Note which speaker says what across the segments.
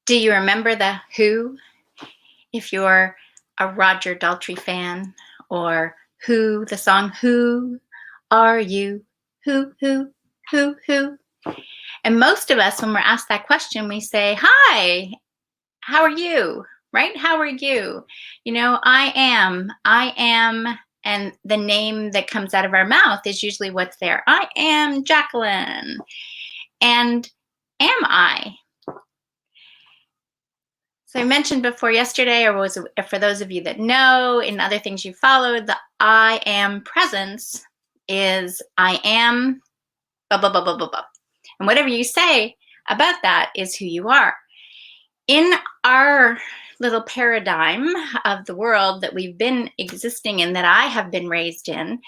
Speaker 1: Do you remember the Who? If you're a Roger Daltrey fan, or Who, the song Who Are You? Who? And most of us, when we're asked that question, we say, Hi, how are you? Right? How are you? I am, and the name that comes out of our mouth is usually what's there. I am Jacqueline. And am I? So I mentioned before yesterday, or for those of you that know, in other things you followed, the I am presence is I am blah, blah, blah, blah, blah, blah. And whatever you say about that is who you are. In our little paradigm of the world that we've been existing in, that I have been raised in,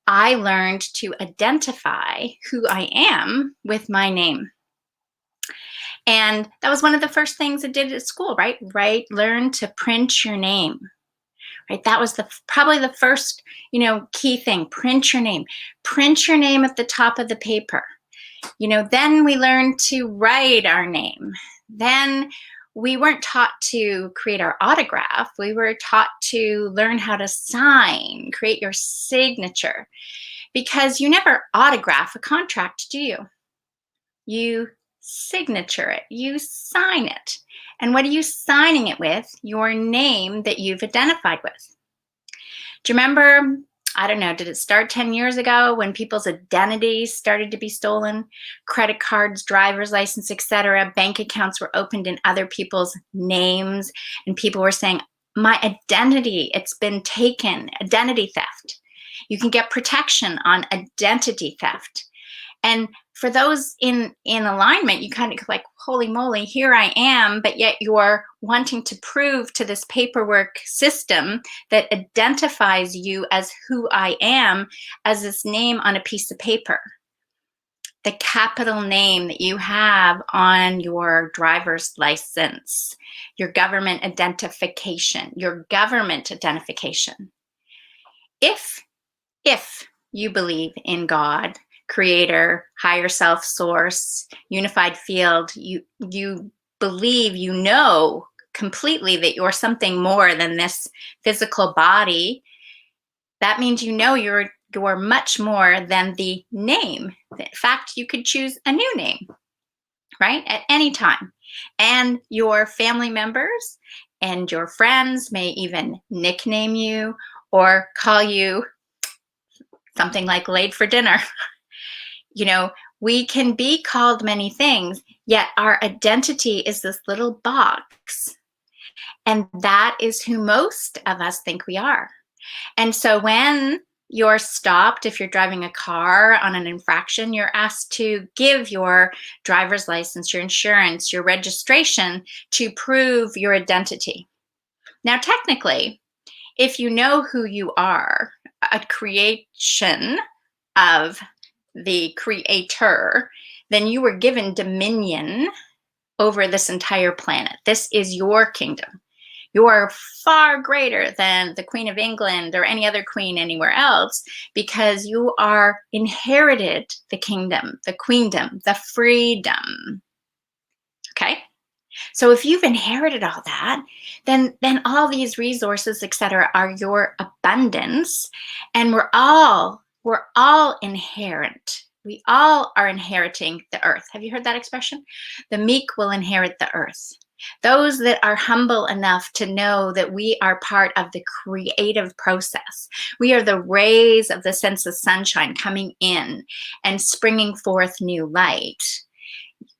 Speaker 1: I learned to identify who I am with my name. And that was one of the first things I did at school, right? Learn to print your name, right? That was probably the first, key thing. Print your name. Print your name at the top of the paper. Then we learned to write our name. Then we weren't taught to create our autograph. We were taught to learn how to sign, create your signature, because you never autograph a contract, do you? You signature it, you sign it. And what are you signing it with? Your name that you've identified with. Do you remember, I don't know, did it start 10 years ago when people's identities started to be stolen? Credit cards, driver's license, etc. Bank accounts were opened in other people's names, and people were saying, my identity, it's been taken. Identity theft. You can get protection on identity theft. And for those in alignment, you kind of like, holy moly, here I am, but yet you're wanting to prove to this paperwork system that identifies you as who I am as this name on a piece of paper. The capital name that you have on your driver's license, your government identification, If you believe in God, creator, higher self, source, unified field, you believe, completely that you're something more than this physical body, that means you're much more than the name. In fact, you could choose a new name, right, at any time. And your family members and your friends may even nickname you or call you something like late for dinner. We can be called many things, yet our identity is this little box. And that is who most of us think we are. And so when you're stopped, if you're driving a car on an infraction, you're asked to give your driver's license, your insurance, your registration to prove your identity. Now, technically, if you know who you are, a creation of the creator, then you were given dominion over this entire planet. This is your kingdom. You are far greater than the Queen of England or any other queen anywhere else, because you are inherited the kingdom, the queendom, the freedom. Okay? So if you've inherited all that, then all these resources, etc., are your abundance, and we're all inherent. We all are inheriting the earth. Have you heard that expression? The meek will inherit the earth. Those that are humble enough to know that we are part of the creative process. We are the rays of the sense of sunshine coming in and springing forth new light.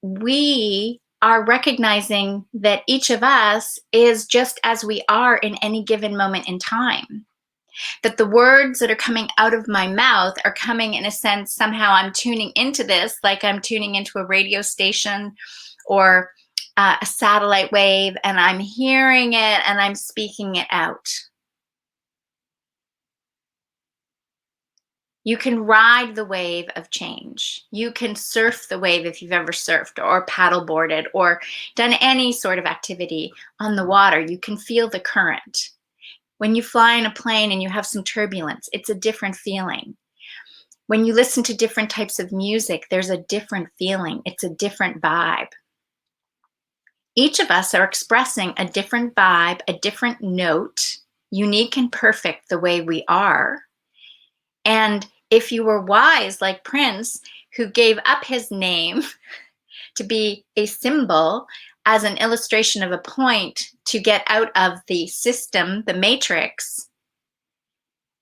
Speaker 1: We are recognizing that each of us is just as we are in any given moment in time. That the words that are coming out of my mouth are coming, in a sense, somehow I'm tuning into this, like I'm tuning into a radio station or a satellite wave, and I'm hearing it and I'm speaking it out. You can ride the wave of change. You can surf the wave if you've ever surfed or paddleboarded or done any sort of activity on the water. You can feel the current. When you fly in a plane and you have some turbulence, it's a different feeling. When you listen to different types of music, there's a different feeling. It's a different vibe. Each of us are expressing a different vibe, a different note, unique and perfect the way we are. And if you were wise like Prince, who gave up his name to be a symbol as an illustration of a point to get out of the system, the matrix,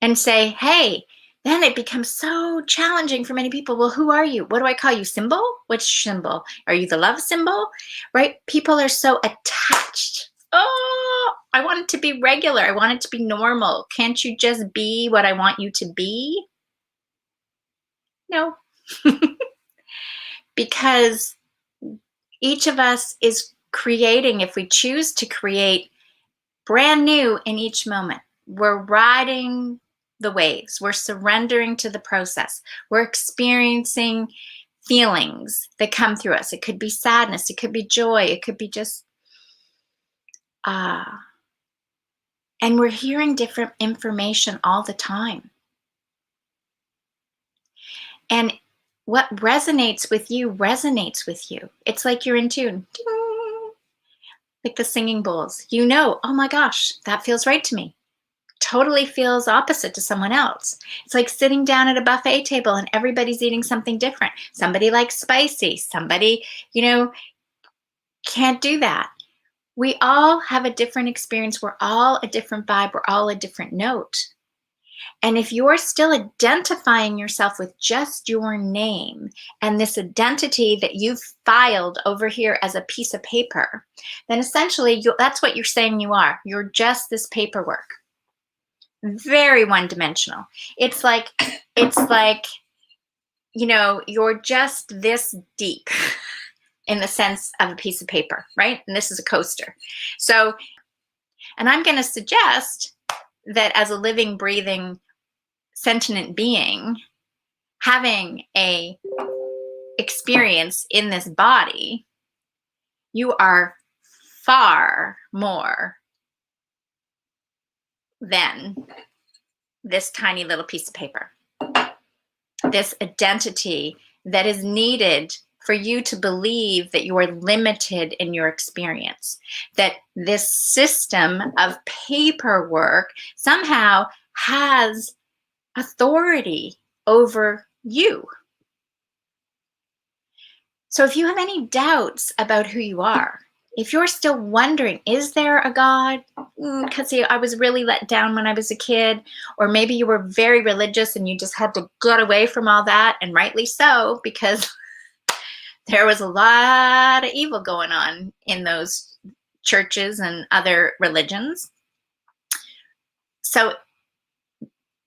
Speaker 1: and say, hey, then it becomes so challenging for many people. Well, who are you? What do I call you? Symbol? Which symbol? Are you the love symbol? Right? People are so attached. Oh, I want it to be regular. I want it to be normal. Can't you just be what I want you to be? No. Because each of us is creating, if we choose to create, brand new in each moment. We're riding the waves. We're surrendering to the process. We're experiencing feelings that come through us. It could be sadness. It could be joy. It could be just, and we're hearing different information all the time. And what resonates with you resonates with you. It's like you're in tune. Ding! Like the singing bowls. You know, oh my gosh, that feels right to me. Totally feels opposite to someone else. It's like sitting down at a buffet table and everybody's eating something different. Somebody likes spicy, somebody, can't do that. We all have a different experience. We're all a different vibe. We're all a different note. And if you're still identifying yourself with just your name and this identity that you've filed over here as a piece of paper, then essentially that's what you're saying you are. You're just this paperwork. Very one-dimensional. It's like, you're just this deep in the sense of a piece of paper, right? And this is a coaster. So, and I'm going to suggest that as a living, breathing, sentient being, having a experience in this body, you are far more than this tiny little piece of paper. This identity that is needed for you to believe that you are limited in your experience, that this system of paperwork somehow has authority over you. So if you have any doubts about who you are, if you're still wondering, is there a God? Because I was really let down when I was a kid, or maybe you were very religious and you just had to get away from all that, and rightly so, because there was a lot of evil going on in those churches and other religions. So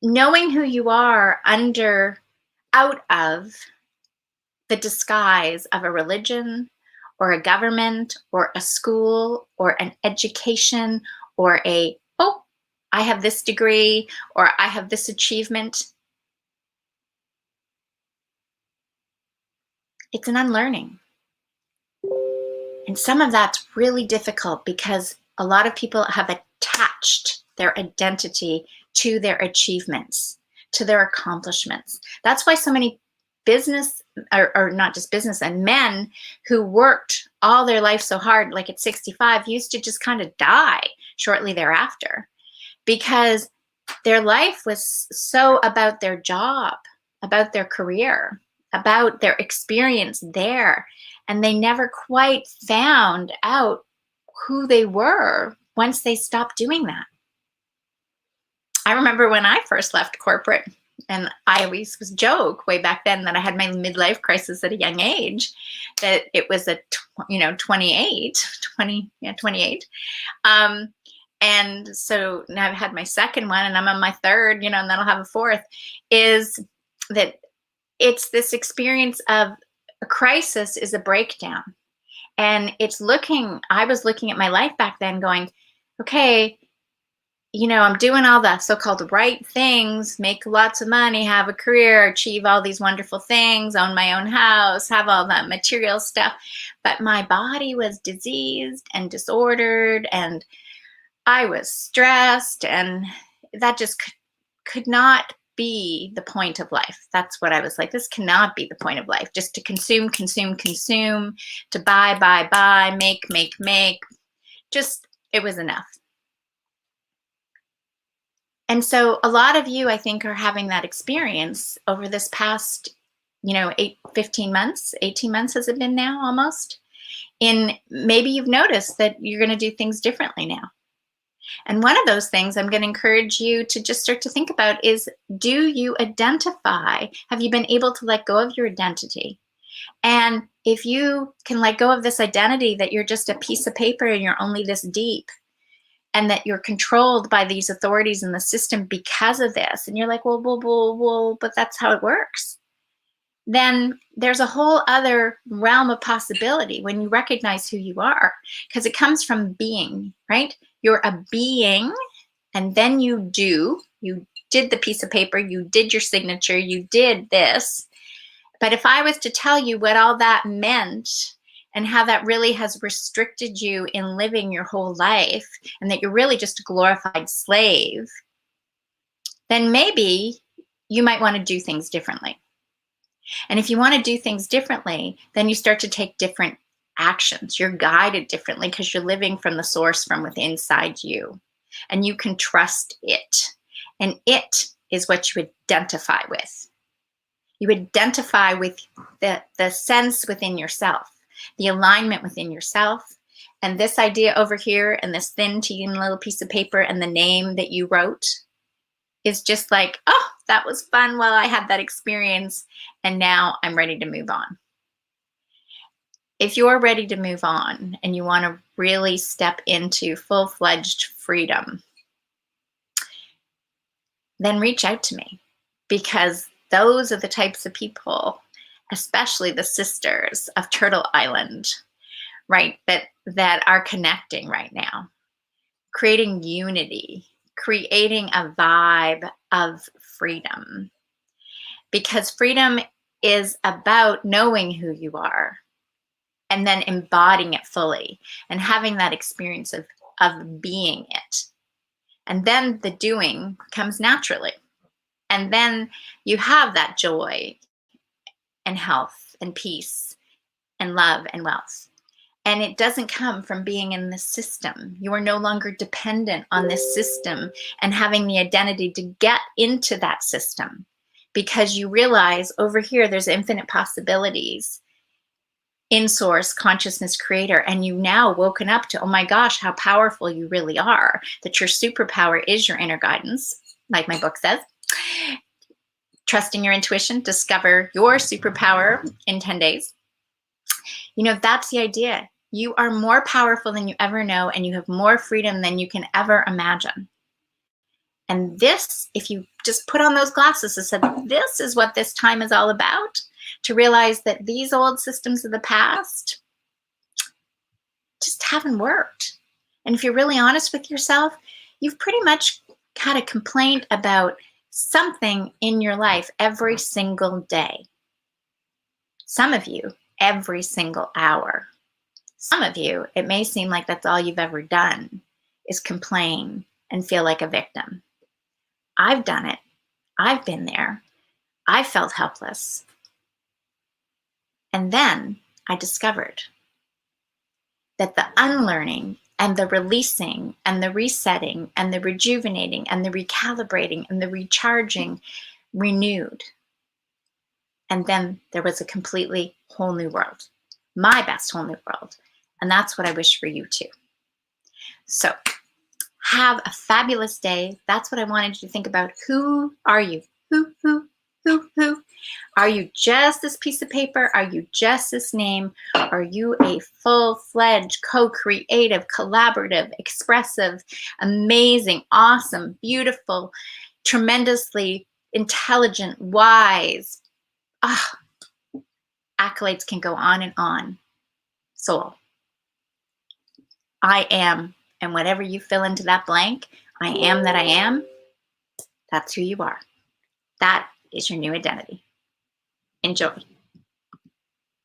Speaker 1: knowing who you are out of the disguise of a religion or a government or a school or an education or I have this degree or I have this achievement. It's an unlearning. And some of that's really difficult because a lot of people have attached their identity to their achievements, to their accomplishments. That's why so many business, or not just business, and men who worked all their life so hard, like at 65, used to just kind of die shortly thereafter because their life was so about their job, about their career, about their experience there. And they never quite found out who they were once they stopped doing that. I remember when I first left corporate, and I always was joke way back then that I had my midlife crisis at a young age, that it was at 28. And so now I've had my second one and I'm on my third, and then I'll have a fourth, is that it's this experience of a crisis is a breakdown. And I was looking at my life back then going, okay, I'm doing all the so-called right things, make lots of money, have a career, achieve all these wonderful things, own my own house, have all that material stuff. But my body was diseased and disordered, and I was stressed, and that just could not be the point of life. That's what I was like, this cannot be the point of life. Just to consume, consume, consume, to buy, buy, buy, make, make, make. Just, it was enough. And so a lot of you, I think, are having that experience over this past, 15 months, 18 months has it been now almost? Maybe you've noticed that you're going to do things differently now. And one of those things I'm going to encourage you to just start to think about is, do you identify? Have you been able to let go of your identity? And if you can let go of this identity that you're just a piece of paper and you're only this deep, and that you're controlled by these authorities in the system because of this, and you're like, well, but that's how it works. Then there's a whole other realm of possibility when you recognize who you are, because it comes from being, right? You're a being, and then you did the piece of paper, you did your signature, you did this. But if I was to tell you what all that meant and how that really has restricted you in living your whole life, and that you're really just a glorified slave, then maybe you might want to do things differently. And if you want to do things differently, then you start to take different actions. You're guided differently because you're living from the source from within inside you. And you can trust it. And it is what you identify with. You identify with the sense within yourself, the alignment within yourself. And this idea over here and this thin, teeny little piece of paper and the name that you wrote is just like, oh, that was fun while I had that experience, and now I'm ready to move on. If you're ready to move on and you want to really step into full-fledged freedom, then reach out to me, because those are the types of people, especially the sisters of Turtle Island, right, that are connecting right now, creating unity, creating a vibe of freedom. Because freedom is about knowing who you are and then embodying it fully and having that experience of being it. And then the doing comes naturally. And then you have that joy and health and peace and love and wealth. And it doesn't come from being in the system. You are no longer dependent on this system and having the identity to get into that system, because you realize over here there's infinite possibilities in source, consciousness, creator. And you've now woken up to, oh my gosh, how powerful you really are, that your superpower is your inner guidance, like my book says. Trusting your intuition, discover your superpower in 10 days. That's the idea. You are more powerful than you ever know, and you have more freedom than you can ever imagine. And this, if you just put on those glasses and said, this is what this time is all about, to realize that these old systems of the past just haven't worked. And if you're really honest with yourself, you've pretty much had a complaint about something in your life every single day. Some of you, every single hour. Some of you, it may seem like that's all you've ever done is complain and feel like a victim. I've done it. I've been there. I felt helpless. And then I discovered that the unlearning and the releasing and the resetting and the rejuvenating and the recalibrating and the recharging renewed. And then there was a completely whole new world, my best whole new world. And that's what I wish for you too. So have a fabulous day. That's what I wanted you to think about. Who are you? Who? Are you just this piece of paper? Are you just this name? Are you a full-fledged, co-creative, collaborative, expressive, amazing, awesome, beautiful, tremendously intelligent, wise, accolades can go on and on, soul? I am, and whatever you fill into that blank, I am that I am, that's who you are. That is your new identity. Enjoy.